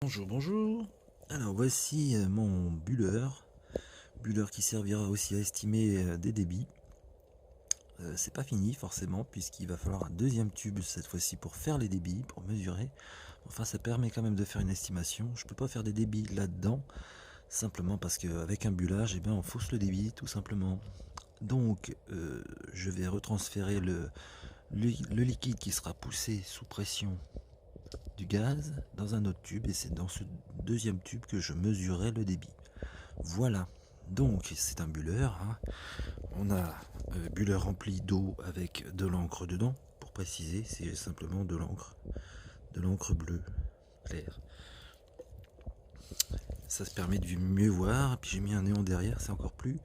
Bonjour, bonjour. Alors voici mon buller qui servira aussi à estimer des débits. C'est pas fini forcément puisqu'il va falloir un deuxième tube cette fois-ci pour faire les débits, pour mesurer. Enfin ça permet quand même de faire une estimation. Je peux pas faire des débits là-dedans simplement parce qu'avec un bullage, on fausse le débit tout simplement. Donc je vais retransférer le liquide qui sera poussé sous pression du gaz dans un autre tube et c'est dans ce deuxième tube que je mesurerai le débit. Voilà, donc c'est un buller. On a buller rempli d'eau avec de l'encre dedans. Pour préciser, c'est simplement de l'encre bleue claire. Ça se permet de mieux voir. Puis j'ai mis un néon derrière, c'est encore plus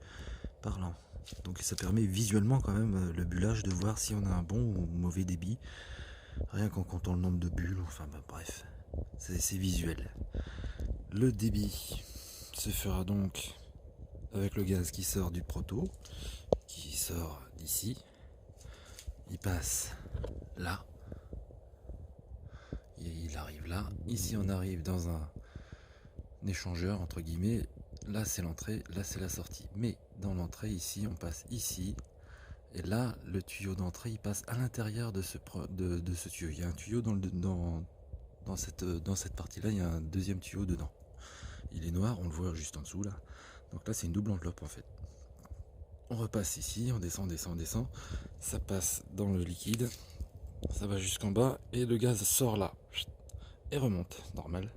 parlant. Donc ça permet visuellement quand même le bullage de voir si on a un bon ou mauvais débit. Rien qu'en comptant le nombre de bulles, enfin bref, c'est visuel. Le débit se fera donc avec le gaz qui sort du proto, qui sort d'ici. Il passe là. Et il arrive là. Ici on arrive dans un échangeur entre guillemets. Là c'est l'entrée, là c'est la sortie. Mais dans l'entrée ici on passe ici. Et là le tuyau d'entrée il passe à l'intérieur de ce tuyau. Il y a un tuyau dans cette partie là, il y a un deuxième tuyau dedans. Il est noir, on le voit juste en dessous là. Donc là c'est une double enveloppe en fait. On repasse ici, on descend, descend. Ça passe dans le liquide. Ça va jusqu'en bas et le gaz sort là. Et remonte, normal.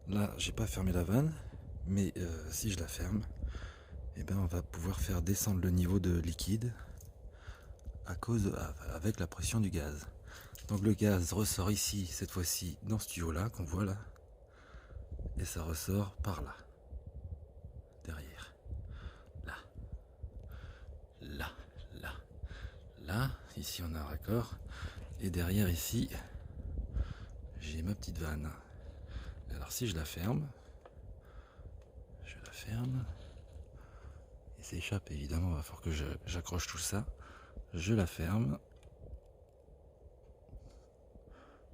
Là j'ai pas fermé la vanne. Mais si je la ferme, on va pouvoir faire descendre le niveau de liquide avec la pression du gaz. Donc le gaz ressort ici, cette fois-ci, dans ce tuyau là qu'on voit là. Et ça ressort par là. Derrière. Là. Là. Là. Là. Ici on a un raccord. Et derrière ici, j'ai ma petite vanne. Alors si je la ferme, et s'échappe évidemment, il va falloir que j'accroche tout ça. Je la ferme.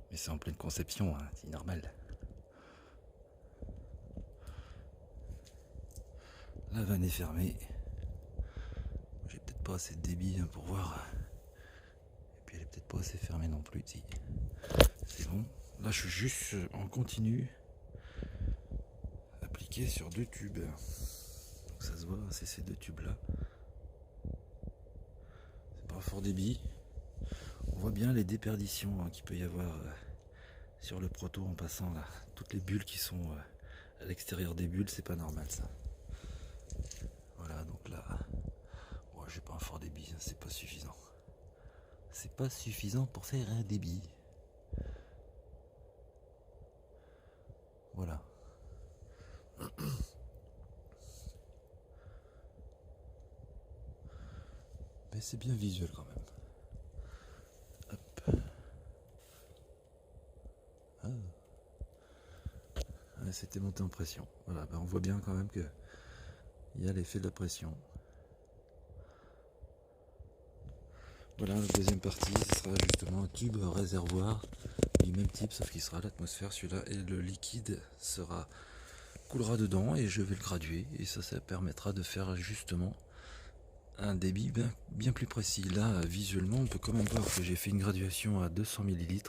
Mais c'est en pleine conception, hein, c'est normal. La vanne est fermée. J'ai peut-être pas assez de débit pour voir. Et puis elle est peut-être pas assez fermée non plus. Si. C'est bon. Là je suis juste en continu. Appliqué sur deux tubes. Donc ça se voit, c'est ces deux tubes là. C'est pas un fort débit. On voit bien les déperditions qu'il peut y avoir sur le proto en passant là. Toutes les bulles qui sont à l'extérieur des bulles, c'est pas normal ça. Voilà, donc là, j'ai pas un fort débit, c'est pas suffisant. C'est pas suffisant pour faire un débit. Voilà. Mais c'est bien visuel quand même. Hop. C'était monté en pression. Voilà, on voit bien quand même que il y a l'effet de la pression. Voilà, la deuxième partie, ce sera justement un tube réservoir du même type, sauf qu'il sera à l'atmosphère celui-là, et le liquide coulera dedans et je vais le graduer, et ça permettra de faire justement un débit bien plus précis. Là, visuellement, on peut quand même voir que j'ai fait une graduation à 200 ml,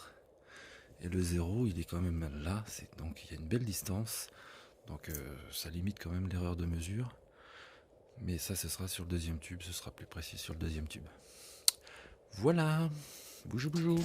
et le zéro, il est quand même là, donc il y a une belle distance, donc ça limite quand même l'erreur de mesure. Mais ça, ce sera sur le deuxième tube, ce sera plus précis sur le deuxième tube. Voilà, bougou bougou.